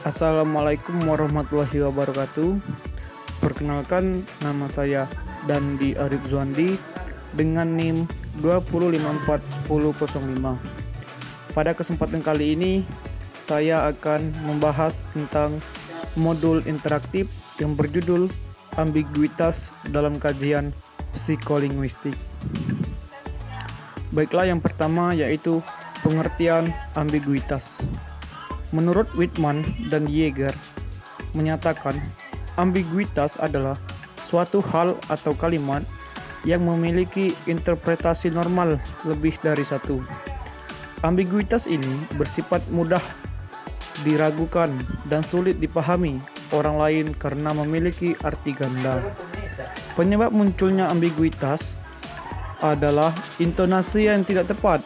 Assalamualaikum warahmatullahi wabarakatuh. Perkenalkan, nama saya Dandi Arif Zuandi dengan NIM 2054105. Pada kesempatan kali ini saya akan membahas tentang modul interaktif yang berjudul ambiguitas dalam kajian psikolinguistik. Baiklah, yang pertama yaitu pengertian ambiguitas. Menurut Whitman dan Yeager menyatakan, ambiguitas adalah suatu hal atau kalimat yang memiliki interpretasi normal lebih dari satu. Ambiguitas ini bersifat mudah diragukan dan sulit dipahami orang lain karena memiliki arti ganda. Penyebab munculnya ambiguitas adalah intonasi yang tidak tepat,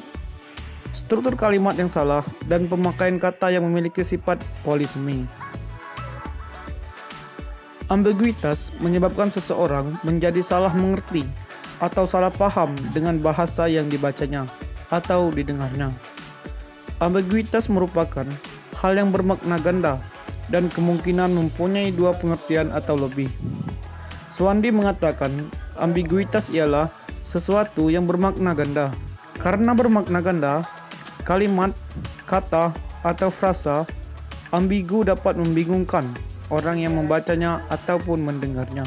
struktur kalimat yang salah, dan pemakaian kata yang memiliki sifat polisemi. Ambiguitas menyebabkan seseorang menjadi salah mengerti atau salah paham dengan bahasa yang dibacanya atau didengarnya. Ambiguitas merupakan hal yang bermakna ganda dan kemungkinan mempunyai dua pengertian atau lebih. Zuandi mengatakan ambiguitas ialah sesuatu yang bermakna ganda. Karena bermakna ganda, kalimat, kata, atau frasa ambigu dapat membingungkan orang yang membacanya ataupun mendengarnya.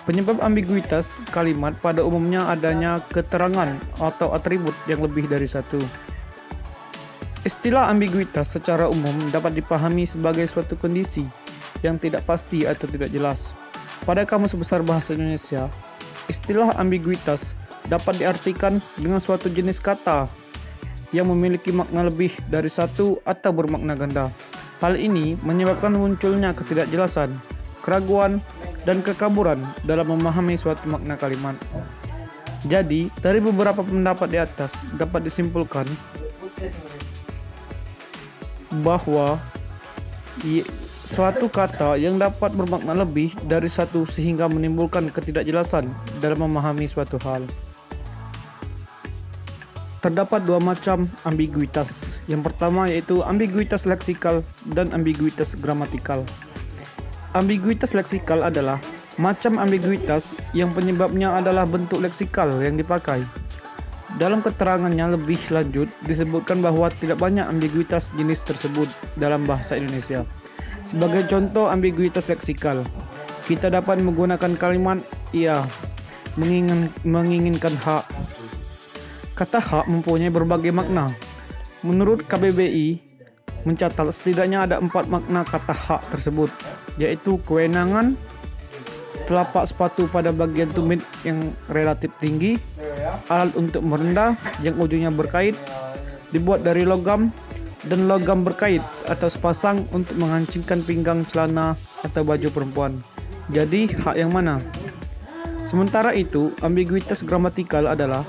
Penyebab ambiguitas kalimat pada umumnya adanya keterangan atau atribut yang lebih dari satu. Istilah ambiguitas secara umum dapat dipahami sebagai suatu kondisi yang tidak pasti atau tidak jelas. Pada Kamus Besar Bahasa Indonesia, istilah ambiguitas dapat diartikan dengan suatu jenis kata yang memiliki makna lebih dari satu atau bermakna ganda. Hal ini menyebabkan munculnya ketidakjelasan, keraguan, dan kekaburan dalam memahami suatu makna kalimat. Jadi, dari beberapa pendapat di atas dapat disimpulkan bahwa suatu kata yang dapat bermakna lebih dari satu sehingga menimbulkan ketidakjelasan dalam memahami suatu hal. Terdapat dua macam ambiguitas. Yang pertama yaitu ambiguitas leksikal dan ambiguitas gramatikal. Ambiguitas leksikal adalah macam ambiguitas yang penyebabnya adalah bentuk leksikal yang dipakai. Dalam keterangannya lebih lanjut disebutkan bahwa tidak banyak ambiguitas jenis tersebut dalam bahasa Indonesia. Sebagai contoh ambiguitas leksikal, kita dapat menggunakan kalimat ia menginginkan hak. Kata hak mempunyai berbagai makna. Menurut KBBI mencatat setidaknya ada 4 makna kata hak tersebut, yaitu kewenangan, telapak sepatu pada bagian tumit yang relatif tinggi, alat untuk merendah yang ujungnya berkait, dibuat dari logam, dan logam berkait atau sepasang untuk mengancingkan pinggang celana atau baju perempuan. Jadi hak yang mana? Sementara itu, ambiguitas gramatikal adalah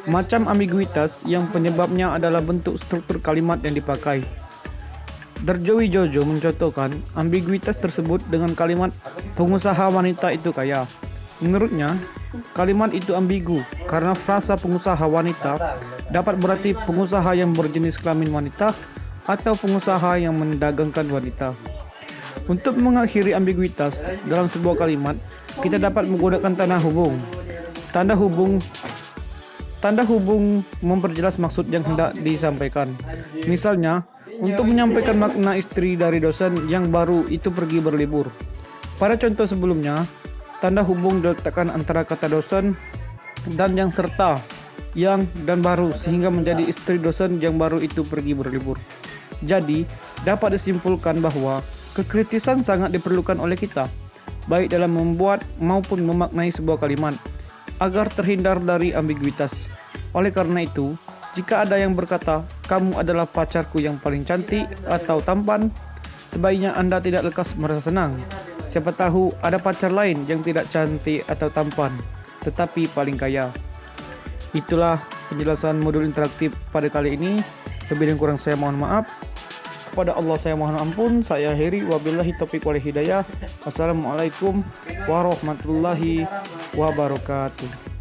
macam ambiguitas yang penyebabnya adalah bentuk struktur kalimat yang dipakai. Darjowi Jojo mencontohkan ambiguitas tersebut dengan kalimat pengusaha wanita itu kaya. Menurutnya, kalimat itu ambigu karena frasa pengusaha wanita dapat berarti pengusaha yang berjenis kelamin wanita atau pengusaha yang mendagangkan wanita. Untuk mengakhiri ambiguitas dalam sebuah kalimat, kita dapat menggunakan tanda hubung. Tanda hubung memperjelas maksud yang hendak disampaikan. Misalnya, untuk menyampaikan makna istri dari dosen yang baru itu pergi berlibur. Pada contoh sebelumnya, tanda hubung diletakkan antara kata dosen dan yang serta yang dan baru sehingga menjadi istri dosen yang baru itu pergi berlibur. Jadi, dapat disimpulkan bahwa kekritisan sangat diperlukan oleh kita, baik dalam membuat maupun memaknai sebuah kalimat, agar terhindar dari ambiguitas. Oleh karena itu, jika ada yang berkata, kamu adalah pacarku yang paling cantik atau tampan, sebaiknya Anda tidak lekas merasa senang. Siapa tahu ada pacar lain yang tidak cantik atau tampan, tetapi paling kaya. Itulah penjelasan modul interaktif pada kali ini. Lebih dan kurang saya mohon maaf. Kepada Allah saya mohon ampun. Saya akhiri, wabillahi taufiq wal hidayah. Wassalamualaikum warahmatullahi wabarakatuh.